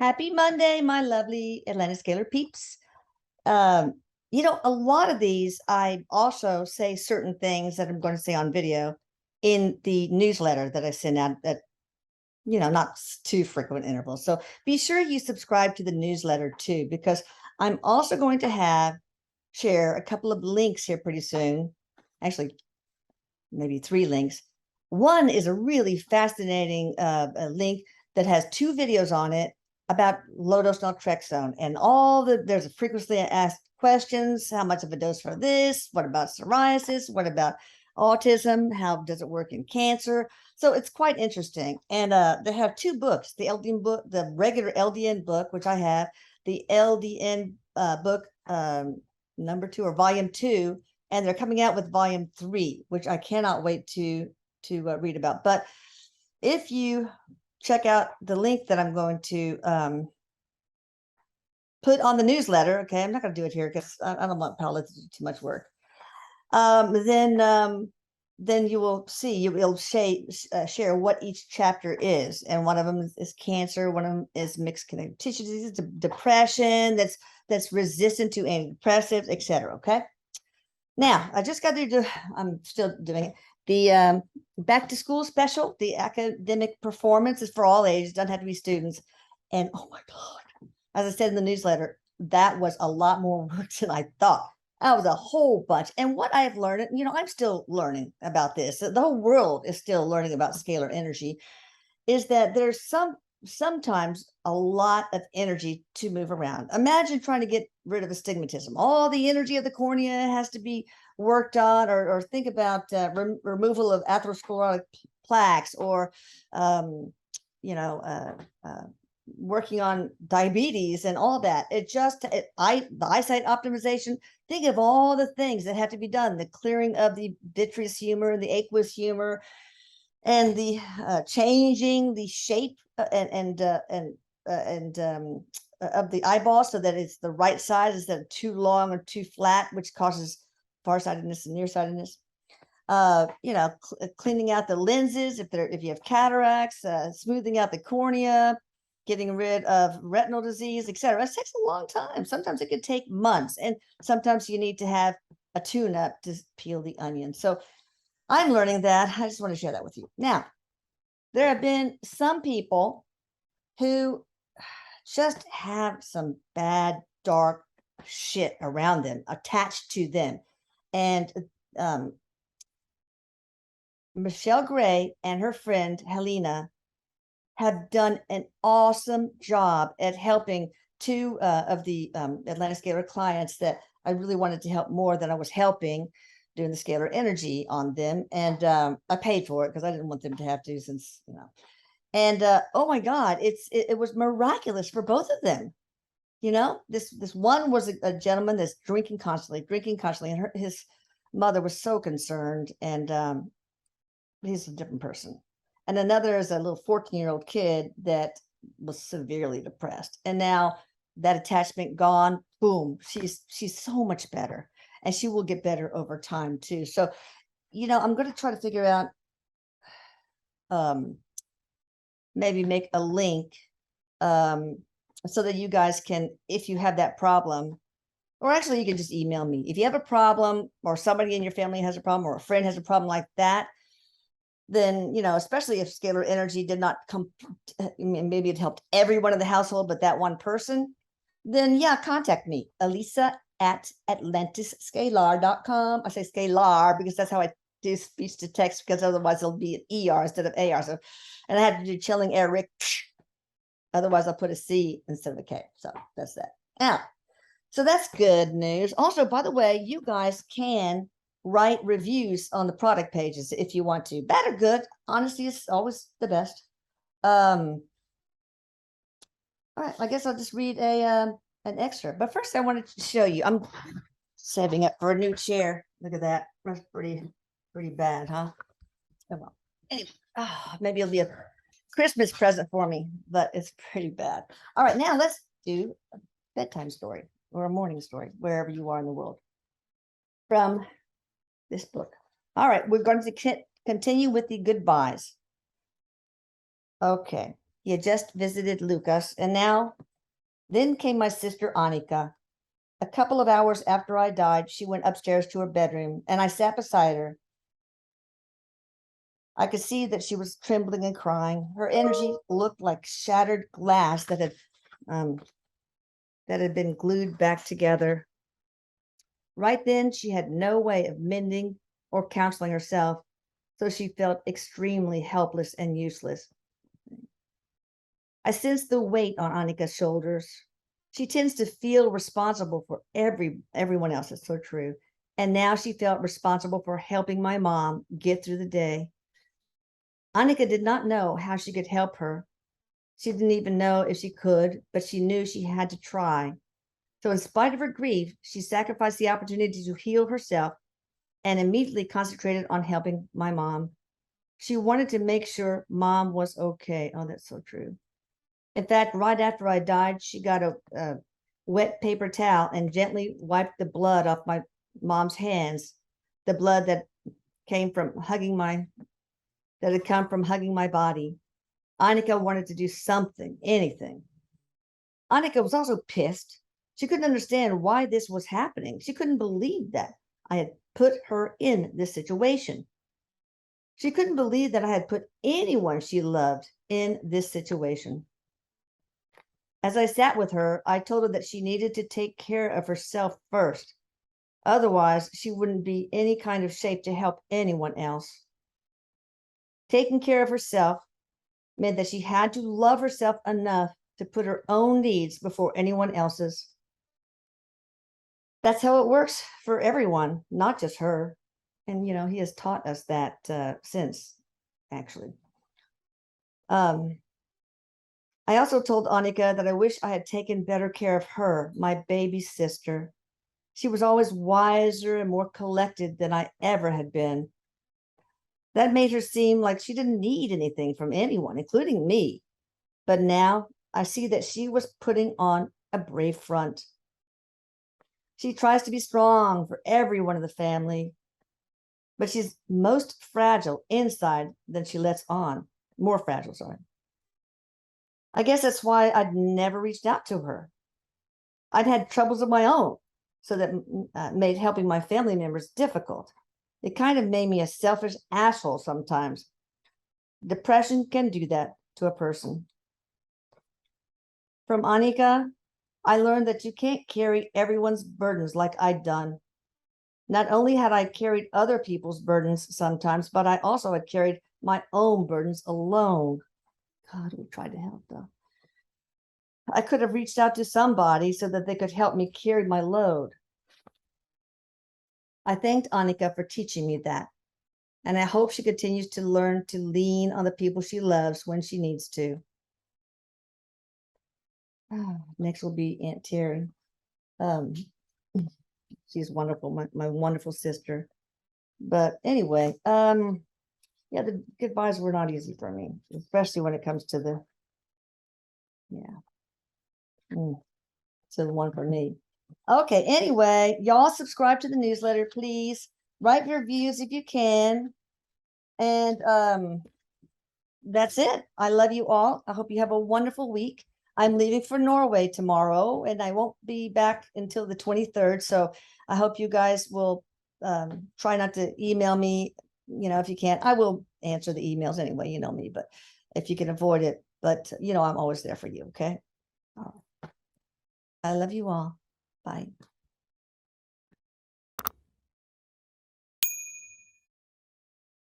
Happy Monday, my lovely Atlantis Scalar peeps. Um, a lot of these, I also say certain things that I'm going to say on video in the newsletter that I send out at, not too frequent intervals. So be sure you subscribe to the newsletter too, because I'm also going to share a couple of links here pretty soon. Actually, maybe 3 links. One is a really fascinating a link that has 2 videos on it about low-dose naltrexone and there's a frequently asked questions. How much of a dose for this? What about psoriasis? What about autism? How does it work in cancer? So it's quite interesting. And they have 2 books, the LDN book, the regular LDN book, which I have, the LDN book number 2 or volume 2, and they're coming out with volume 3, which I cannot wait to read about. But if you check out the link that I'm going to put on the newsletter, okay, I'm not going to do it here because I don't want Paula to do too much work. Then you will see, you will share what each chapter is, and one of them is cancer, one of them is mixed connective tissue disease, depression that's resistant to antidepressants, etc. Okay. Now, I just got to do, I'm still doing it. The back to school special, the academic performance is for all ages, doesn't have to be students. And oh my God, as I said in the newsletter, that was a lot more work than I thought. That was a whole bunch. And what I've learned, I'm still learning about this. The whole world is still learning about scalar energy, is that there's sometimes a lot of energy to move around. Imagine trying to get rid of astigmatism. All the energy of the cornea has to be worked on, or think about removal of atherosclerotic plaques, or working on diabetes and all that. The eyesight optimization. Think of all the things that have to be done. The clearing of the vitreous humor and the aqueous humor, and the changing the shape and of the eyeball so that it's the right size instead of too long or too flat, which causes farsightedness and nearsightedness. Cleaning out the lenses if you have cataracts, smoothing out the cornea, getting rid of retinal disease, etc. It takes a long time. Sometimes it could take months, and sometimes you need to have a tune-up to peel the onion. So I'm learning that. I just want to share that with you. Now, there have been some people who just have some bad, dark shit around them, attached to them. And Michelle Gray and her friend Helena have done an awesome job at helping 2 of the Atlantis Scalar clients that I really wanted to help more than I was helping, doing the scalar energy on them. And I paid for it because I didn't want them to have to, since and oh my God, it was miraculous for both of them. This one was a gentleman that's drinking constantly, and his mother was so concerned, and he's a different person. And another is a little 14-year-old kid that was severely depressed, and now that attachment gone, boom, she's so much better, and she will get better over time too. So I'm going to try to figure out maybe make a link so that you guys can, if you have that problem, or actually you can just email me if you have a problem, or somebody in your family has a problem, or a friend has a problem like that. Then especially if scalar energy did not come, maybe it helped everyone in the household but that one person, then yeah, contact me, Elisa@AtlantisScalar.com. I say Scalar because that's how I do speech to text, because otherwise it'll be an ER instead of AR. So, and I had to do chilling Eric, otherwise I'll put a C instead of a K. So that's that. Now, so that's good news. Also, by the way, you guys can write reviews on the product pages if you want to. Bad or good, honesty is always the best. All right, I guess I'll just read an extra. But first, I wanted to show you. I'm saving up for a new chair. Look at that. That's pretty bad, huh? Oh well. Anyway, maybe it'll be a Christmas present for me, but it's pretty bad. All right, now let's do a bedtime story or a morning story, wherever you are in the world, from this book. All right, we're going to continue with the goodbyes. Okay, He had just visited Lucas, and then came my sister Annika. A couple of hours after I died, she went upstairs to her bedroom, and I sat beside her. I could see that she was trembling and crying. Her energy looked like shattered glass that had been glued back together. Right then, she had no way of mending or counseling herself, so she felt extremely helpless and useless. I sensed the weight on Annika's shoulders. She tends to feel responsible for everyone else. It's so true. And now she felt responsible for helping my mom get through the day. Annika did not know how she could help her. She didn't even know if she could, but she knew she had to try. So in spite of her grief, she sacrificed the opportunity to heal herself and immediately concentrated on helping my mom. She wanted to make sure mom was okay. Oh, that's so true. In fact, right after I died, she got a wet paper towel and gently wiped the blood off my mom's hands, the blood that had come from hugging my body. Annika wanted to do something, anything. Annika was also pissed. She couldn't understand why this was happening. She couldn't believe that I had put her in this situation. She couldn't believe that I had put anyone she loved in this situation. As I sat with her, I told her that she needed to take care of herself first. Otherwise, she wouldn't be any kind of shape to help anyone else. Taking care of herself meant that she had to love herself enough to put her own needs before anyone else's. That's how it works for everyone, not just her. And, he has taught us that since, actually. I also told Annika that I wish I had taken better care of her, my baby sister. She was always wiser and more collected than I ever had been. That made her seem like she didn't need anything from anyone, including me. But now I see that she was putting on a brave front. She tries to be strong for everyone in the family, but she's most fragile inside than she lets on. More fragile, sorry. I guess that's why I'd never reached out to her. I'd had troubles of my own, so that made helping my family members difficult. It kind of made me a selfish asshole sometimes. Depression can do that to a person. From Annika, I learned that you can't carry everyone's burdens like I'd done. Not only had I carried other people's burdens sometimes, but I also had carried my own burdens alone. God, we tried to help though. I could have reached out to somebody so that they could help me carry my load. I thanked Annika for teaching me that, and I hope she continues to learn to lean on the people she loves when she needs to. Next will be Aunt Terry. She's wonderful, my wonderful sister. But anyway, yeah, the goodbyes were not easy for me, especially when it comes to the one for me. Okay, anyway, y'all subscribe to the newsletter, please. Write reviews if you can. And that's it. I love you all. I hope you have a wonderful week. I'm leaving for Norway tomorrow, and I won't be back until the 23rd. So I hope you guys will try not to email me, if you can't. I will answer the emails anyway, you know me, but if you can avoid it. But, I'm always there for you, okay? All right. I love you all. Bye.